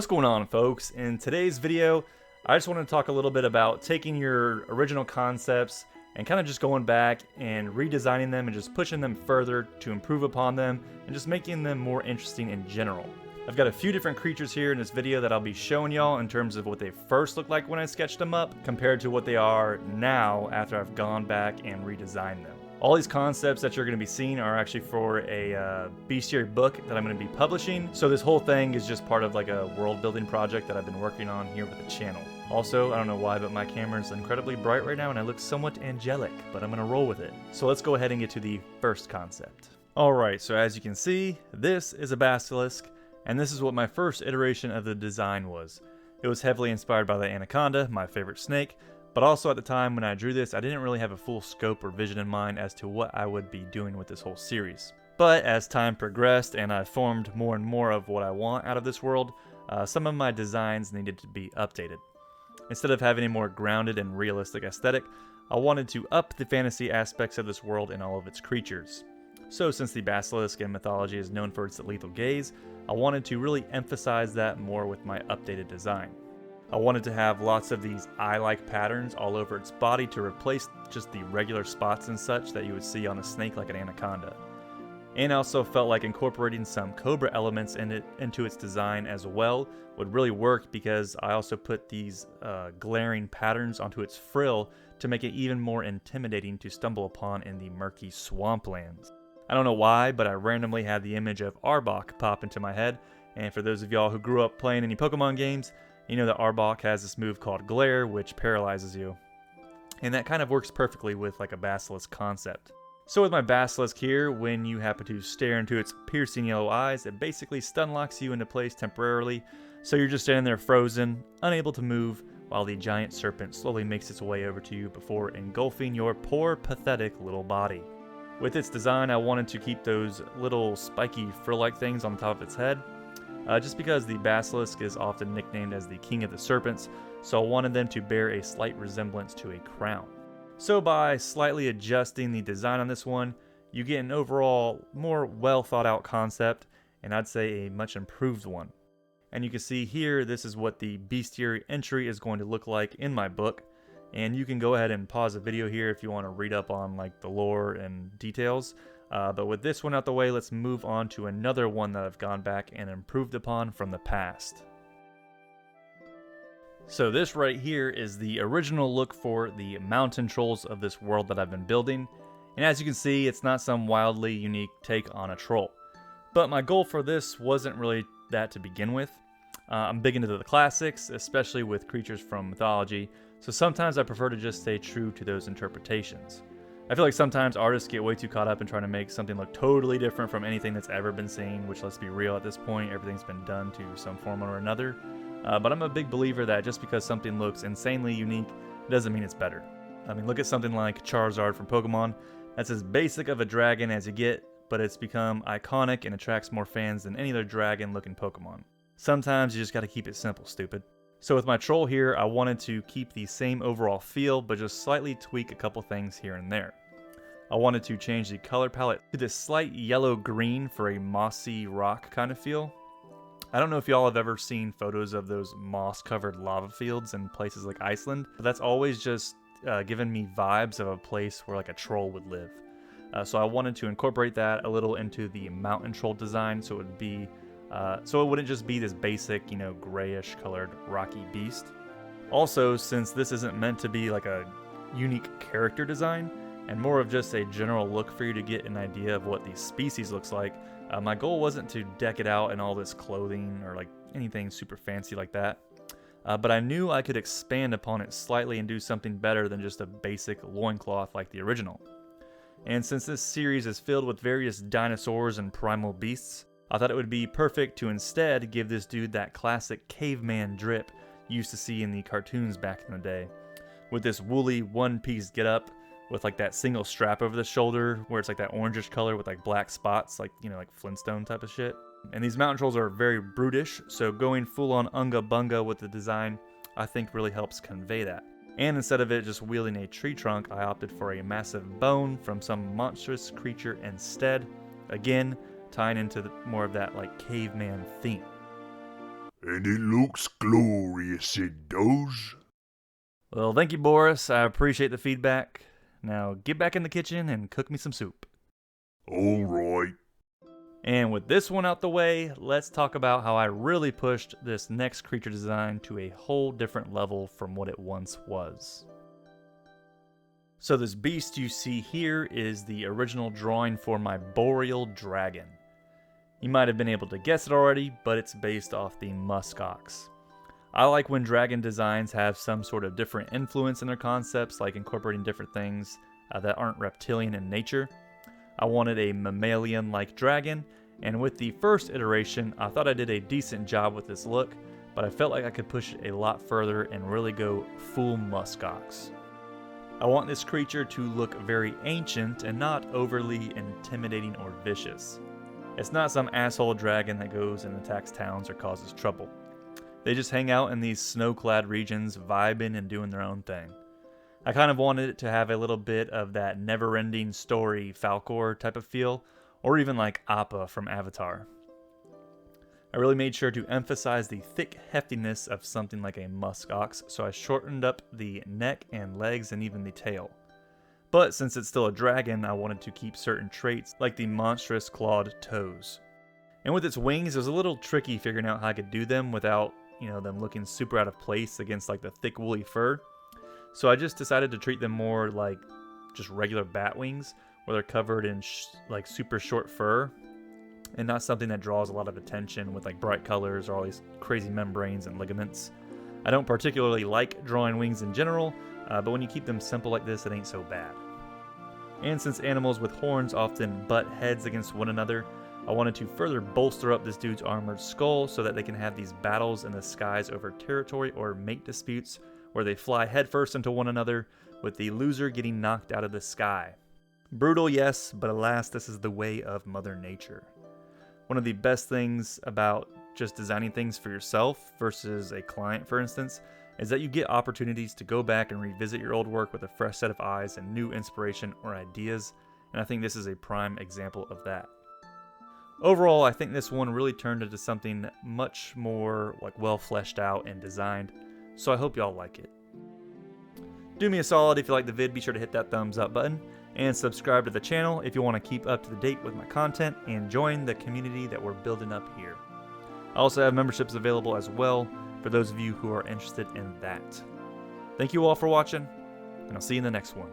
What's going on, folks? In today's video, I just want to talk a little bit about taking your original concepts and kind of just going back and redesigning them and just pushing them further to improve upon them and just making them more interesting in general. I've got a few different creatures here in this video that I'll be showing y'all in terms of what they first looked like when I sketched them up compared to what they are now after I've gone back and redesigned them. All these concepts that you're going to be seeing are actually for a bestiary book that I'm going to be publishing. So this whole thing is just part of like a world building project that I've been working on here with the channel. Also, I don't know why, but my camera is incredibly bright right now and I look somewhat angelic, but I'm going to roll with it. So let's go ahead and get to the first concept. Alright, so as you can see, this is a basilisk, and this is what my first iteration of the design was. It was heavily inspired by the anaconda, my favorite snake, but also at the time when I drew this, I didn't really have a full scope or vision in mind as to what I would be doing with this whole series. But as time progressed and I formed more and more of what I want out of this world, some of my designs needed to be updated. Instead of having a more grounded and realistic aesthetic, I wanted to up the fantasy aspects of this world and all of its creatures. So since the basilisk in mythology is known for its lethal gaze, I wanted to really emphasize that more with my updated design. I wanted to have lots of these eye-like patterns all over its body to replace just the regular spots and such that you would see on a snake like an anaconda. And I also felt like incorporating some cobra elements into its design as well would really work, because I also put these glaring patterns onto its frill to make it even more intimidating to stumble upon in the murky swamplands. I don't know why, but I randomly had the image of Arbok pop into my head, and for those of y'all who grew up playing any Pokemon games, you know that Arbok has this move called Glare, which paralyzes you. And that kind of works perfectly with like a basilisk concept. So with my basilisk here, when you happen to stare into its piercing yellow eyes, it basically stun locks you into place temporarily, so you're just standing there frozen, unable to move, while the giant serpent slowly makes its way over to you before engulfing your poor, pathetic little body. With its design, I wanted to keep those little spiky frill-like things on the top of its head, just because the basilisk is often nicknamed as the king of the serpents, so I wanted them to bear a slight resemblance to a crown. So by slightly adjusting the design on this one, you get an overall more well thought out concept, and I'd say a much improved one. And you can see here, this is what the bestiary entry is going to look like in my book, and you can go ahead and pause the video here if you want to read up on like the lore and details. But with this one out the way, let's move on to another one that I've gone back and improved upon from the past. So this right here is the original look for the mountain trolls of this world that I've been building. And as you can see, it's not some wildly unique take on a troll. But my goal for this wasn't really that to begin with. I'm big into the classics, especially with creatures from mythology, so sometimes I prefer to just stay true to those interpretations. I feel like sometimes artists get way too caught up in trying to make something look totally different from anything that's ever been seen, which, let's be real, at this point, everything's been done to some form or another. But I'm a big believer that just because something looks insanely unique doesn't mean it's better. I mean, look at something like Charizard from Pokemon. That's as basic of a dragon as you get, but it's become iconic and attracts more fans than any other dragon-looking Pokemon. Sometimes you just gotta keep it simple, stupid. So with my troll here, I wanted to keep the same overall feel, but just slightly tweak a couple things here and there. I wanted to change the color palette to this slight yellow-green for a mossy rock kind of feel. I don't know if y'all have ever seen photos of those moss-covered lava fields in places like Iceland, but that's always just given me vibes of a place where like a troll would live. So I wanted to incorporate that a little into the mountain troll design, so it would be so it wouldn't just be this basic, you know, grayish colored rocky beast. Also, since this isn't meant to be like a unique character design, and more of just a general look for you to get an idea of what the species looks like, my goal wasn't to deck it out in all this clothing or like anything super fancy like that. But I knew I could expand upon it slightly and do something better than just a basic loincloth like the original. And since this series is filled with various dinosaurs and primal beasts, I thought it would be perfect to instead give this dude that classic caveman drip you used to see in the cartoons back in the day. With this woolly one-piece getup, with like that single strap over the shoulder, where it's like that orangish color with like black spots, like, you know, like Flintstone type of shit. And these mountain trolls are very brutish, so going full on Unga Bunga with the design, I think really helps convey that. And instead of it just wielding a tree trunk, I opted for a massive bone from some monstrous creature instead. Again, tying into more of that like caveman theme. And it looks glorious, it does. Well, thank you, Boris. I appreciate the feedback. Now get back in the kitchen and cook me some soup. Alright. And with this one out the way, let's talk about how I really pushed this next creature design to a whole different level from what it once was. So this beast you see here is the original drawing for my boreal dragon. You might have been able to guess it already, but it's based off the muskox. I like when dragon designs have some sort of different influence in their concepts, like incorporating different things that aren't reptilian in nature. I wanted a mammalian-like dragon, and with the first iteration, I thought I did a decent job with this look, but I felt like I could push it a lot further and really go full muskox. I want this creature to look very ancient and not overly intimidating or vicious. It's not some asshole dragon that goes and attacks towns or causes trouble. They just hang out in these snow-clad regions, vibing and doing their own thing. I kind of wanted it to have a little bit of that never-ending story Falcor type of feel, or even like Appa from Avatar. I really made sure to emphasize the thick heftiness of something like a muskox, so I shortened up the neck and legs and even the tail. But since it's still a dragon, I wanted to keep certain traits like the monstrous clawed toes. And with its wings, it was a little tricky figuring out how I could do them without, them looking super out of place against like the thick woolly fur. So I just decided to treat them more like just regular bat wings, where they're covered in like super short fur, and not something that draws a lot of attention with like bright colors or all these crazy membranes and ligaments. I don't particularly like drawing wings in general, but when you keep them simple like this, it ain't so bad. And since animals with horns often butt heads against one another, I wanted to further bolster up this dude's armored skull so that they can have these battles in the skies over territory or mate disputes where they fly headfirst into one another, with the loser getting knocked out of the sky. Brutal, yes, but alas, this is the way of Mother Nature. One of the best things about just designing things for yourself versus a client, for instance, is that you get opportunities to go back and revisit your old work with a fresh set of eyes and new inspiration or ideas, and I think this is a prime example of that. Overall, I think this one really turned into something much more like well fleshed out and designed, so I hope y'all like it. Do me a solid if you like the vid, be sure to hit that thumbs up button, and subscribe to the channel if you want to keep up to date with my content and join the community that we're building up here. I also have memberships available as well for those of you who are interested in that. Thank you all for watching, and I'll see you in the next one.